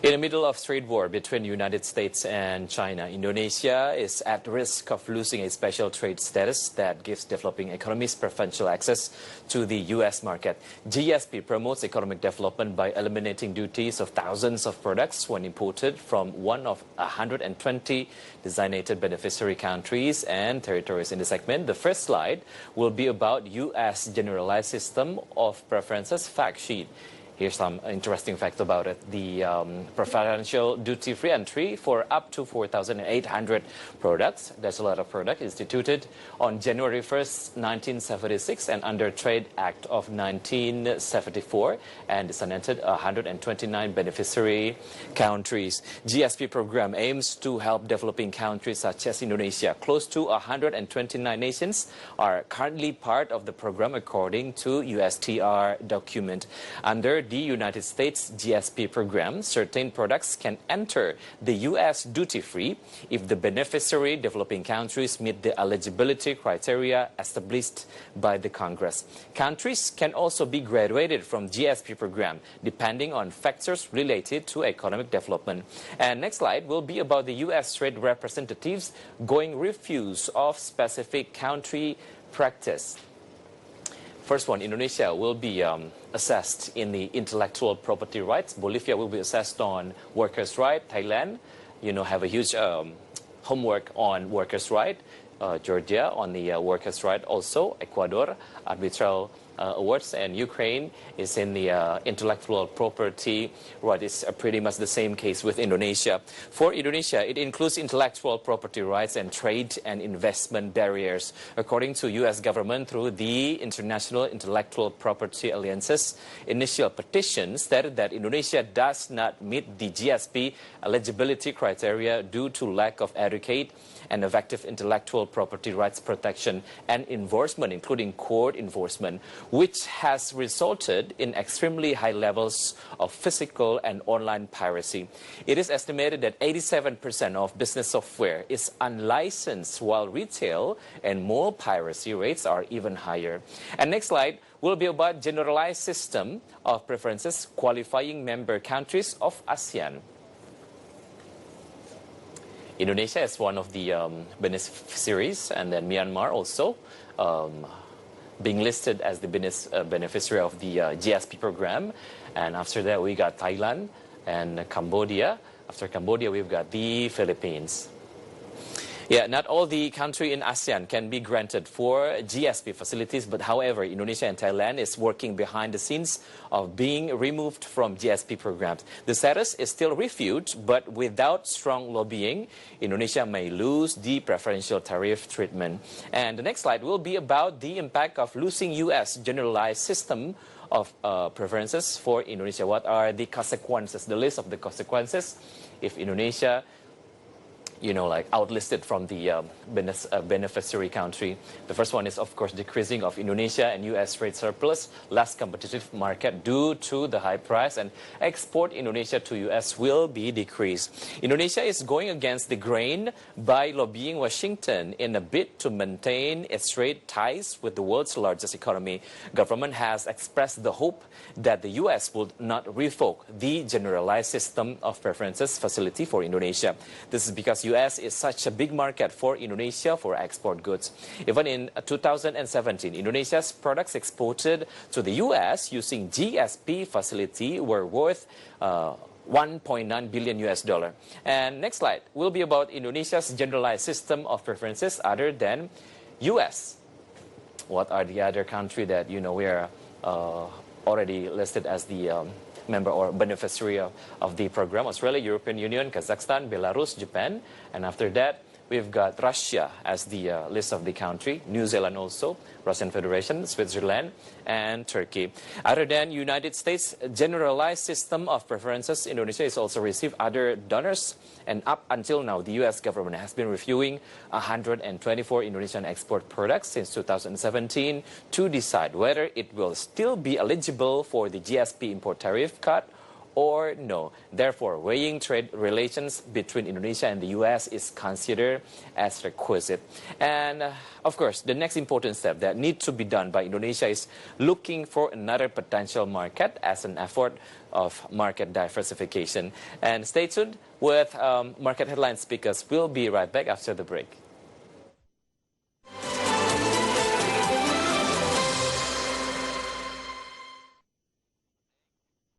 In the middle of trade war between the United States and China, Indonesia is at risk of losing a special trade status that gives developing economies preferential access to the U.S. market. GSP promotes economic development by eliminating duties of thousands of products when imported from one of 120 designated beneficiary countries and territories. In the segment, the first slide will be about U.S. Generalized System of Preferences fact sheet. Here's some interesting facts about it. The preferential duty-free entry for up to 4,800 products, that's a lot of products, instituted on January 1st, 1976 and under Trade Act of 1974 and designated 129 beneficiary countries. GSP program aims to help developing countries such as Indonesia. Close to 129 nations are currently part of the program according to USTR document. Under the United States GSP program, certain products can enter the U.S. duty-free if the beneficiary developing countries meet the eligibility criteria established by the Congress. Countries can also be graduated from GSP program depending on factors related to economic development. And next slide will be about the U.S. trade representatives going refuse of specific country practice. First one, Indonesia will be assessed in the intellectual property rights. Bolivia will be assessed on workers' rights. Thailand, have a huge homework on workers' rights. Georgia on the workers' rights also. Ecuador, arbitral awards, and Ukraine is in the intellectual property right. It's pretty much the same case with Indonesia. For Indonesia, it includes intellectual property rights and trade and investment barriers. According to U.S. government, through the International Intellectual Property Alliance's initial petition stated that Indonesia does not meet the GSP eligibility criteria due to lack of adequate and effective intellectual property rights protection and enforcement, including court enforcement, which has resulted in extremely high levels of physical and online piracy. It is estimated that 87% of business software is unlicensed, while retail and mall piracy rates are even higher. And next slide will be about generalized system of preferences qualifying member countries of ASEAN. Indonesia is one of the beneficiaries, and then Myanmar also being listed as the beneficiary of the GSP program. And after that, we got Thailand and Cambodia. After Cambodia, we've got the Philippines. Yeah, not all the countries in ASEAN can be granted for GSP facilities, but however, Indonesia and Thailand is working behind the scenes of being removed from GSP programs. The status is still refused, but without strong lobbying, Indonesia may lose the preferential tariff treatment. And the next slide will be about the impact of losing U.S. generalized system of preferences for Indonesia. What are the consequences, the list of the consequences if Indonesia outlisted from the beneficiary country? The first one is, of course, decreasing of Indonesia and U.S. trade surplus, less competitive market due to the high price, and export Indonesia to U.S. will be decreased. Indonesia is going against the grain by lobbying Washington in a bid to maintain its trade ties with the world's largest economy. Government has expressed the hope that the U.S. will not revoke the generalized system of preferences facility for Indonesia. This is because U.S. is such a big market for Indonesia for export goods. Even in 2017, Indonesia's products exported to the U.S. using GSP facility were worth $1.9 billion US. And next slide will be about Indonesia's generalized system of preferences other than U.S. What are the other countries that we are already listed as the member or beneficiary of the program? Australia, European Union, Kazakhstan, Belarus, Japan, and after that we've got Russia as the list of the country, New Zealand also, Russian Federation, Switzerland, and Turkey. Other than United States generalized system of preferences, Indonesia has also received other donors, and up until now the U.S. government has been reviewing 124 Indonesian export products since 2017 to decide whether it will still be eligible for the GSP import tariff cut or no. Therefore, weighing trade relations between Indonesia and the U.S. is considered as requisite. And of course, the next important step that needs to be done by Indonesia is looking for another potential market as an effort of market diversification. And stay tuned with market headlines because we'll be right back after the break.